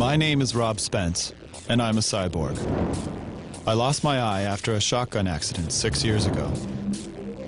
My name is Rob Spence, and I'm a cyborg. I lost my eye after a shotgun accident 6 years ago.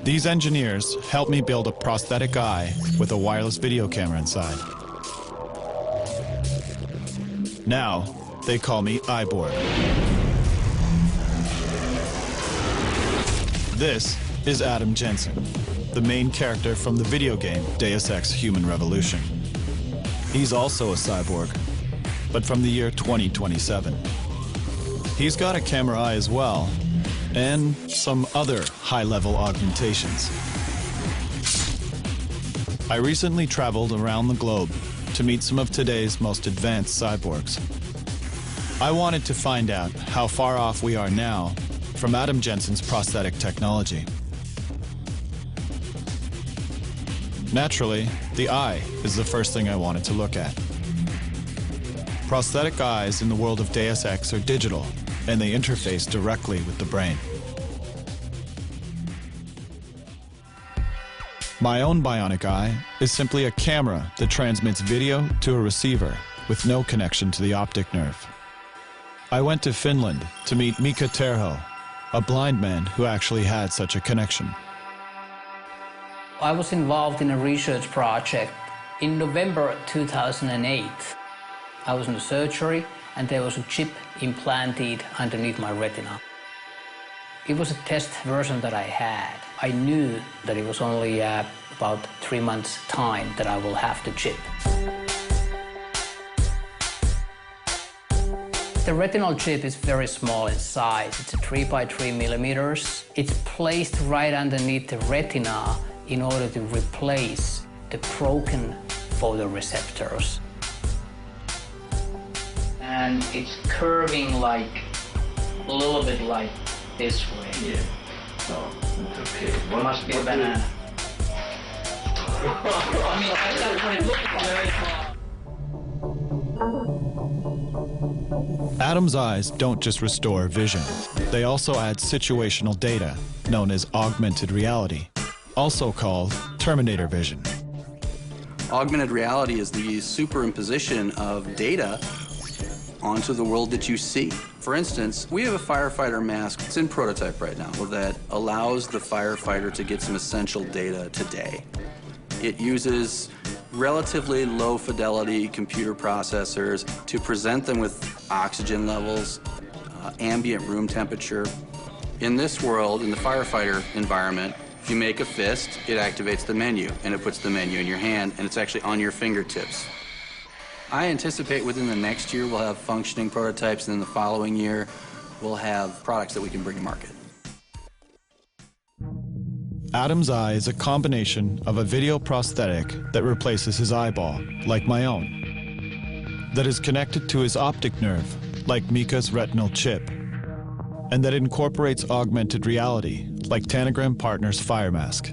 These engineers helped me build a prosthetic eye with a wireless video camera inside. Now, they call me Eyeborg. This is Adam Jensen, the main character from the video game Deus Ex Human Revolution. He's also a cyborg, but from the year 2027. He's got a camera eye as well, and some other high-level augmentations. I recently traveled around the globe to meet some of today's most advanced cyborgs. I wanted to find out how far off we are now from Adam Jensen's prosthetic technology. Naturally, the eye is the first thing I wanted to look at. Prosthetic eyes in the world of Deus Ex are digital, and they interface directly with the brain. My own bionic eye is simply a camera that transmits video to a receiver with no connection to the optic nerve. I went to Finland to meet Mika Terho, a blind man who actually had such a connection. I was involved in a research project in November 2008. I was in a surgery and there was a chip implanted underneath my retina. It was a test version that I had. I knew that it was only about 3 months' time that I will have the chip. The retinal chip is very small in size. It's 3 by 3 millimeters. It's placed right underneath the retina in order to replace the broken photoreceptors. And it's curving like a little bit like this way. Yeah. Oh, okay. What must be a banana? I mean, that's what it looks very small. Adam's eyes don't just restore vision. They also add situational data, known as augmented reality, also called Terminator vision. Augmented reality is the superimposition of data onto the world that you see. For instance, we have a firefighter mask. It's in prototype right now that allows the firefighter to get some essential data today. It uses relatively low fidelity computer processors to present them with oxygen levels, ambient room temperature. In this world, in the firefighter environment, if you make a fist, it activates the menu, and it puts the menu in your hand, and it's actually on your fingertips. I anticipate within the next year we'll have functioning prototypes, and then the following year we'll have products that we can bring to market. Adam's eye is a combination of a video prosthetic that replaces his eyeball, like my own, that is connected to his optic nerve, like Mika's retinal chip, and that incorporates augmented reality, like Tanagram Partners' Fire Mask.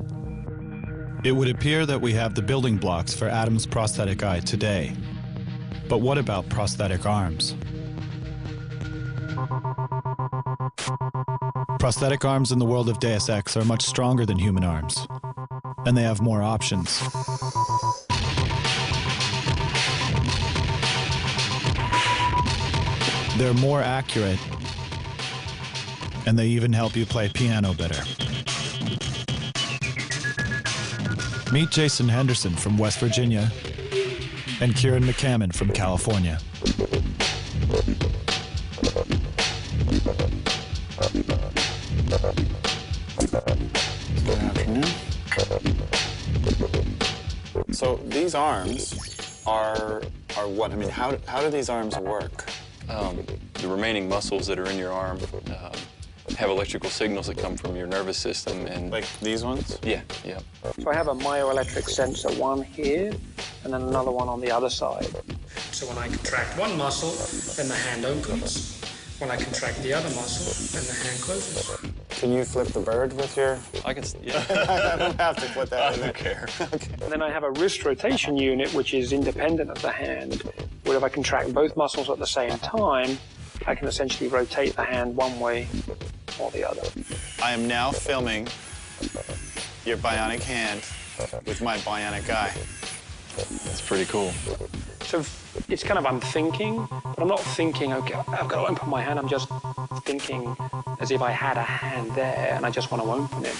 It would appear that we have the building blocks for Adam's prosthetic eye today. But what about prosthetic arms? Prosthetic arms in the world of Deus Ex are much stronger than human arms, and they have more options. They're more accurate, and they even help you play piano better. Meet Jason Henderson from West Virginia and Kieran McCammon from California. Good afternoon. So these arms are what? I mean, how do these arms work? The remaining muscles that are in your arm have electrical signals that come from your nervous system, and Like these ones? yeah. So I have a myoelectric sensor, one here, and then another one on the other side. So when I contract one muscle, then the hand opens. When I contract the other muscle, then the hand closes. Can you flip the bird with your... I can, yeah. I don't have to put that I in there. don't care. Okay. And then I have a wrist rotation unit, which is independent of the hand, where if I contract both muscles at the same time, I can essentially rotate the hand one way or the other. I am now filming your bionic hand with my bionic eye. That's pretty cool. it's kind of I'm thinking, but I'm not thinking, okay, I've got to open my hand. I'm just thinking as if I had a hand there and I just want to open it.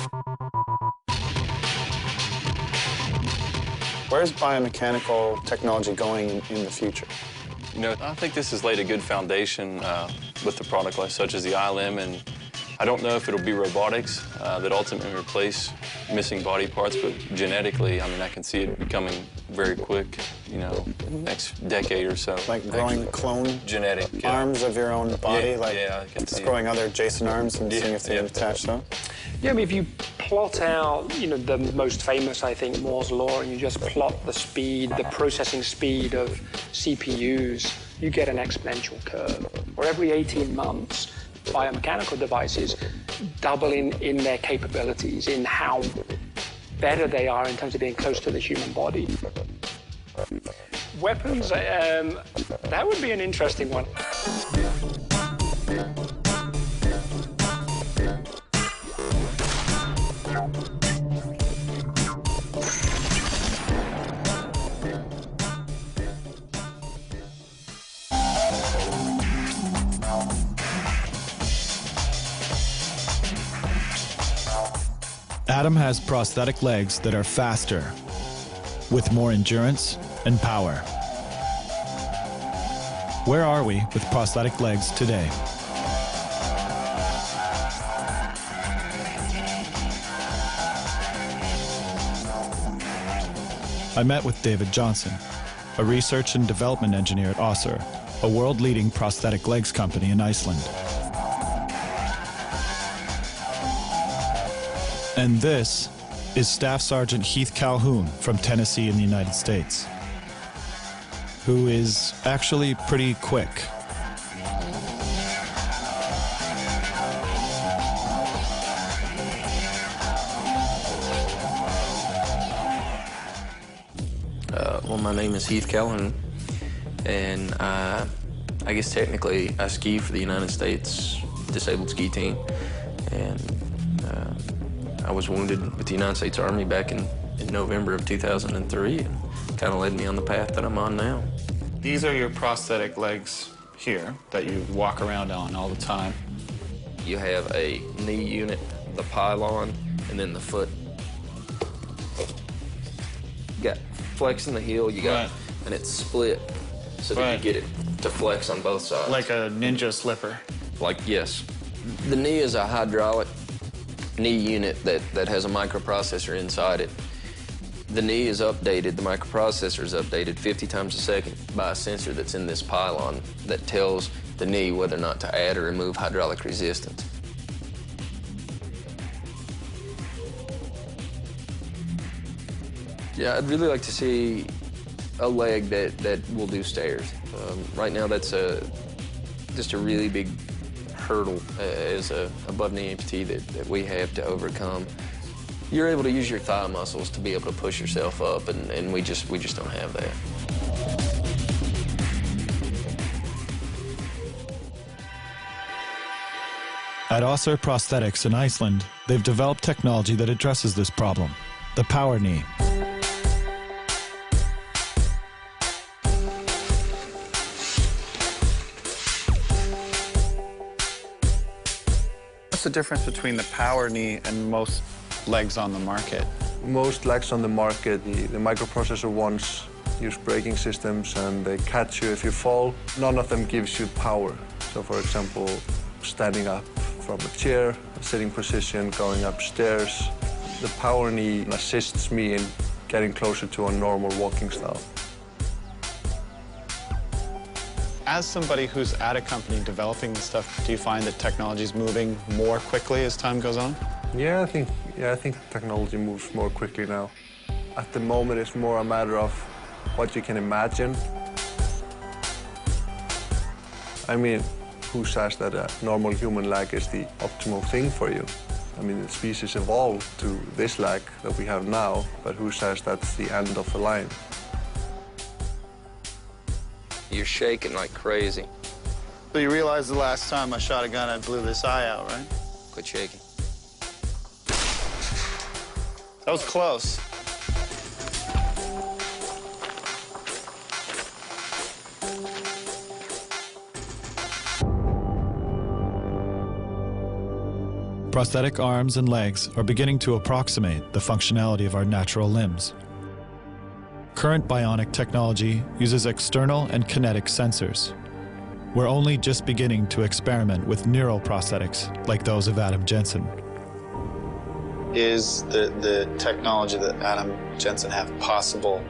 Where's biomechanical technology going in the future? You know, I think this has laid a good foundation with the product line, such as the iLim, and I don't know if it'll be robotics that ultimately replace missing body parts, but genetically, I mean, I can see it becoming very quick, you know, in the next decade or so. Like growing clone genetic arms of your own body? Yeah, like yeah, I can just see growing other adjacent arms and seeing if they attach them? Yeah, I mean, if you plot out, you know, the most famous, I think, Moore's Law, and you just plot the speed, the processing speed of CPUs, you get an exponential curve. Or every 18 months, biomechanical devices double in their capabilities, in how better they are in terms of being close to the human body. Weapons, that would be an interesting one. Adam has prosthetic legs that are faster, with more endurance and power. Where are we with prosthetic legs today? I met with David Johnson, a research and development engineer at Össur, a world-leading prosthetic legs company in Iceland. And this is Staff Sergeant Heath Calhoun from Tennessee in the United States, who is actually pretty quick. Well, my name is Heath Calhoun, and I guess technically I ski for the United States Disabled Ski Team, and I was wounded with the United States Army back in November of 2003, and kind of led me on the path that I'm on now. These are your prosthetic legs here that you walk around on all the time. You have a knee unit, the pylon, and then the foot. You got flex in the heel, you got, and it's split so that you get it to flex on both sides. Like a ninja slipper. Like, yes. The knee is a hydraulic knee unit that has a microprocessor inside it. The knee is updated, the microprocessor is updated 50 times a second by a sensor that's in this pylon that tells the knee whether or not to add or remove hydraulic resistance. Yeah, I'd really like to see a leg that will do stairs. Right now, that's just a really big hurdle as a above-knee amputee that we have to overcome. You're able to use your thigh muscles to be able to push yourself up, and we just don't have that. At Össur Prosthetics in Iceland, they've developed technology that addresses this problem, the power knee. What's the difference between the power knee and most legs on the market? Most legs on the market, the microprocessor ones use braking systems and they catch you if you fall. None of them gives you power. So for example, standing up from a chair, sitting position, going upstairs. The power knee assists me in getting closer to a normal walking style. As somebody who's at a company developing this stuff, do you find that technology is moving more quickly as time goes on? Yeah, I think technology moves more quickly now. At the moment, it's more a matter of what you can imagine. I mean, who says that a normal human leg is the optimal thing for you? I mean, the species evolved to this leg that we have now, but who says that's the end of the line? You're shaking like crazy. So you realize the last time I shot a gun, I blew this eye out, right? Quit shaking. That was close. Prosthetic arms and legs are beginning to approximate the functionality of our natural limbs. Current bionic technology uses external and kinetic sensors. We're only just beginning to experiment with neural prosthetics like those of Adam Jensen. Is the technology that Adam Jensen have possible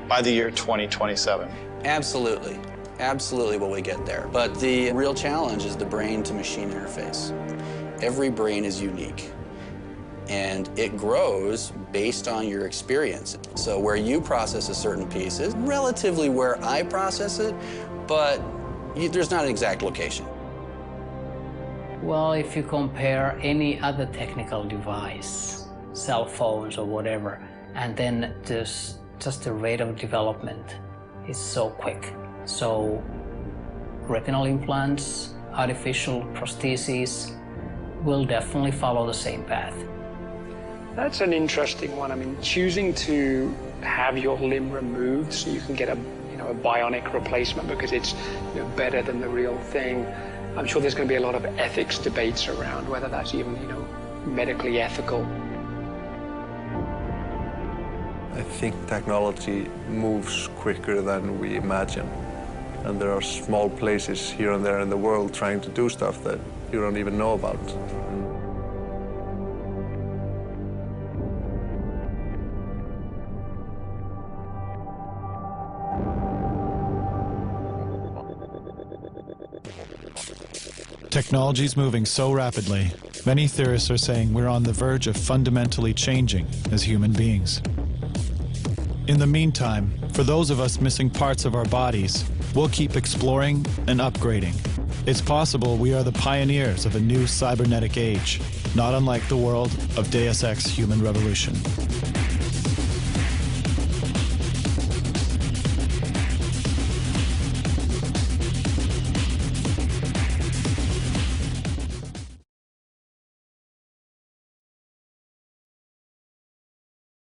by the year 2027? Absolutely. Absolutely will we get there. But the real challenge is the brain-to-machine interface. Every brain is unique, and it grows based on your experience. So where you process a certain piece is relatively where I process it, but there's not an exact location. Well, if you compare any other technical device, cell phones or whatever, and then just the rate of development is so quick. So retinal implants, artificial prostheses will definitely follow the same path. That's an interesting one. I mean, choosing to have your limb removed so you can get a bionic replacement because it's better than the real thing. I'm sure there's going to be a lot of ethics debates around whether that's even medically ethical. I think technology moves quicker than we imagine. And there are small places here and there in the world trying to do stuff that you don't even know about. Technology's moving so rapidly, many theorists are saying we're on the verge of fundamentally changing as human beings. In the meantime, for those of us missing parts of our bodies, we'll keep exploring and upgrading. It's possible we are the pioneers of a new cybernetic age, not unlike the world of Deus Ex Human Revolution.